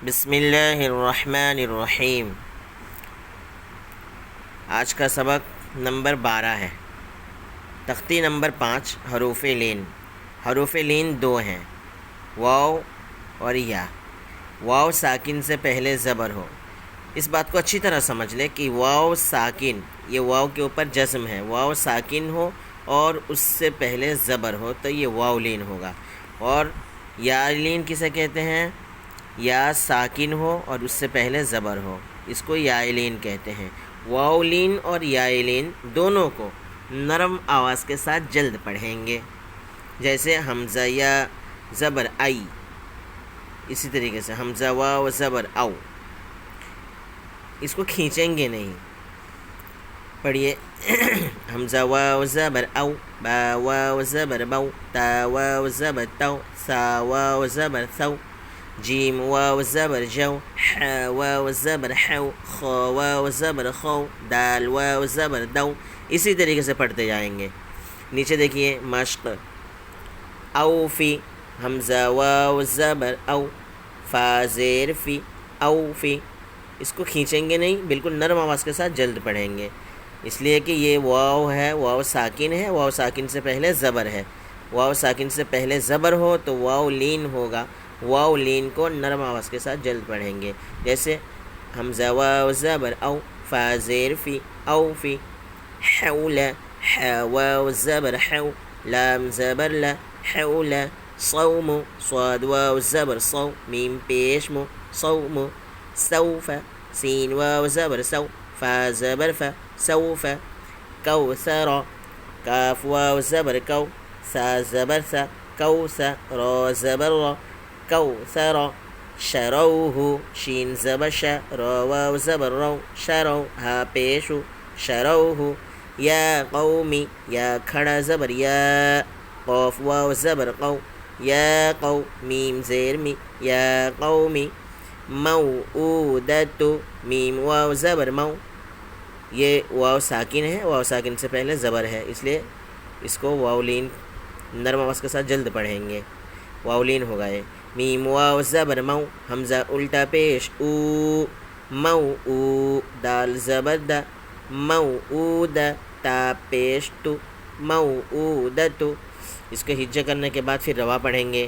بسم اللہ الرحمن الرحیم۔ آج کا سبق نمبر 12 ہے، تختی نمبر 5، حروف لین۔ حروف لین دو ہیں، واو اور یا۔ واو ساکن سے پہلے زبر ہو، اس بات کو اچھی طرح سمجھ لیں کہ واو ساکن، یہ واو کے اوپر جزم ہے، واو ساکن ہو اور اس سے پہلے زبر ہو تو یہ واو لین ہوگا۔ اور یا لین کسے کہتے ہیں؟ یا ساکن ہو اور اس سے پہلے زبر ہو، اس کو یا لین کہتے ہیں۔ واو لین اور یا لین دونوں کو نرم آواز کے ساتھ جلد پڑھیں گے، جیسے حمزہ یا زبر آئی، اسی طریقے سے حمزہ واو زبر او، اس کو کھینچیں گے نہیں۔ پڑھیے حمزہ واو زبر او، با واو زبر بو، تا واو زبر تو، سا واو زبر ثو، جیم واو زبر جو، ح واو زبر حو، خ واو زبر خو، دال واو زبر دو، اسی طریقے سے پڑھتے جائیں گے۔ نیچے دیکھیے مشق، او فی، حمزہ واو زبر او، فا زیر فی، او فی، اس کو کھینچیں گے نہیں، بالکل نرم آواز کے ساتھ جلد پڑھیں گے، اس لیے کہ یہ واو ہے، واو ساکن ہے، واو ساکن سے پہلے زبر ہے۔ واو ساکن سے پہلے زبر ہو تو واو لین ہوگا، واو لین کو نرم آواز کے ساتھ جلد پڑھیں گے، جیسے حمزہ واو زبر او، فا زیر فی، او فی، حول، ح واو زبر حو، لام زبر لا، حول، صوم، صاد واو زبر صو، میم پیش مو، صوم، سوف، سین واو زبر سو، فا زبر فا، سوف، کوثر، کاف واو زبر کو، سا زبر سا، کوثر، را زبر را، کوثر، شروه، شین زبر شا، را واو زبر رو، شرو، ہا پیشو، شروه، یا قومی، یا کھڑا زبر یا، قاف واو زبر قو، یا قو، میم زیر می، یا قومی، موعودت، میم واو زبر مو، یہ واو ساکن ہے، واو ساکن سے پہلے زبر ہے، اس لیے اس کو واو لین نرم آواز کے ساتھ جلد پڑھیں گے، واو لین ہوگا یہ۔ میم واو زبر مو، حمزہ الٹا پیش او، مو او، دال زبر دا، موعود، تا پیش تو، موعودت، اس کو ہجہ کرنے کے بعد پھر روا پڑھیں گے۔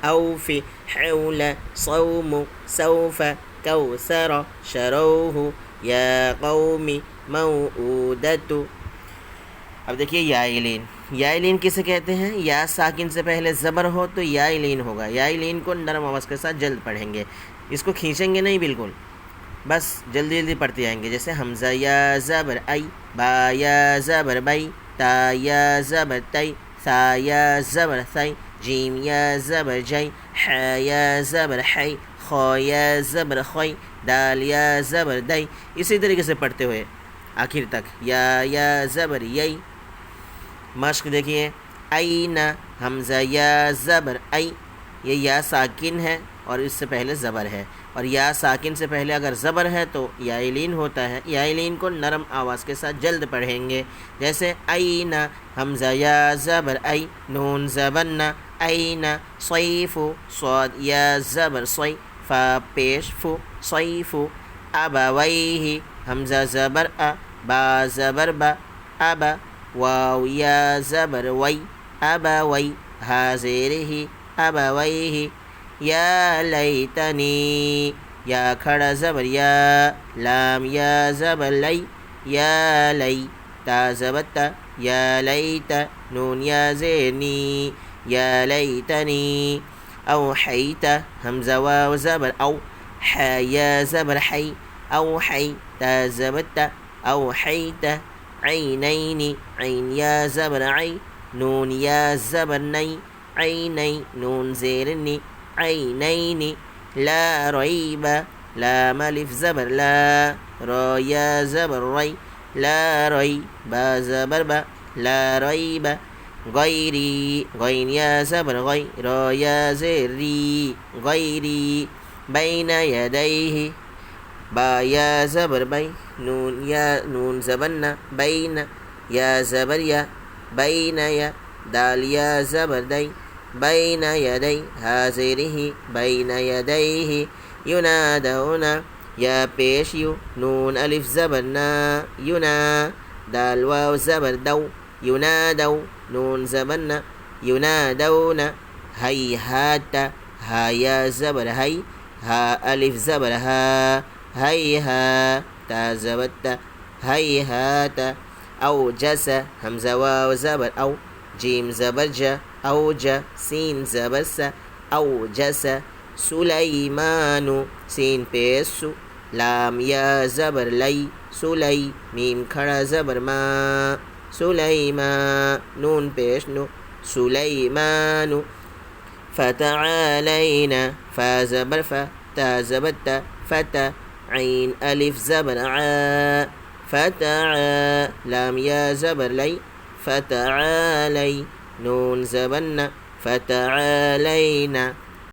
اوفی، حول، صوم، سوف، کوثر، شروه، یا قومی، موعودت۔ اب دیکھیے یا لین، یا لین کسے کہتے ہیں؟ یا ساکن سے پہلے زبر ہو تو یا لین ہوگا، یا لین کو نرم آواز کے ساتھ جلد پڑھیں گے، اس کو کھینچیں گے نہیں بالکل، بس جلدی جلدی پڑھتے جائیں گے، جیسے حمزہ یا زبر ای، با یا زبر بئی، تا یا زبر تی، ثا یا زبر ثی، جیم یا زبر جی، ح یا زبر حی، خا یا زبر خوی، دال یا زبر دئی، اسی طریقے سے پڑھتے ہوئے آخر تک، یا زبر یئی۔ مشق دیکھیے، این، حمزہ یا زبر ای، یہ یا ساکن ہے اور اس سے پہلے زبر ہے، اور یا ساکن سے پہلے اگر زبر ہے تو یا لین ہوتا ہے، یا لین کو نرم آواز کے ساتھ جلد پڑھیں گے، جیسے این، حمزہ یا زبر ای، نون زبر نا، این، صیف، صاد یا زبر صی، فا پیش فو، صیف، ابویہ، حمزہ زبر ا، با زبر با، ابا، واو یا زبر وی، ابوی، ہا زیر ہی، ابویہ، یا لیتنی، یا کھڑا زبر یا، لام یا زبر لی، یا لی، تا زبر تا، یا لیت، نون یا زیر نی، یا لیتنی، اوحیت، حمزہ واو زبر او، ح یا زبر حی، اوحی، تا زبر تا، اوحیت، عینین، عین یا زبر عی، نون یا زبر نی، عینی، نون زیر نی، عینین، لا ریب، لام الف زبر لا، را یا زبر ری، لا ری، با زبر با، لا ریب، غیری، غین یا زبر غی، را یا زیر ری، غیری، بین یدیہ، با یا زبر بی، نون یا نون زبر نا، بین، یا زبر یا، بین یا، دال یا زبر دی، بین یدی، ہا زیرہ، بین یدیہ، ینادون یا پیش یو نون الف زبر نا ینا دال واو زبر دو ینادو نون زبر نا ینادون ہیہات ہا یا زبر ہی ہا الف زبر ہا ہیہا تا زبر تا ہیہات اوجس حمزہ واو زبر او جیم زبر جا اوج سین زبر سا اوجس سلیمانو سین پیسو لام یا زبر لی سلی میم کھڑا زبر ما سلیمان نون پیش نو سلیمانو فتعالینا فا زبر فا تا زبر تا فتا عین الف زبر ع فتعا لام یا زبر لی فتعالی نون زبر نا فتعالینا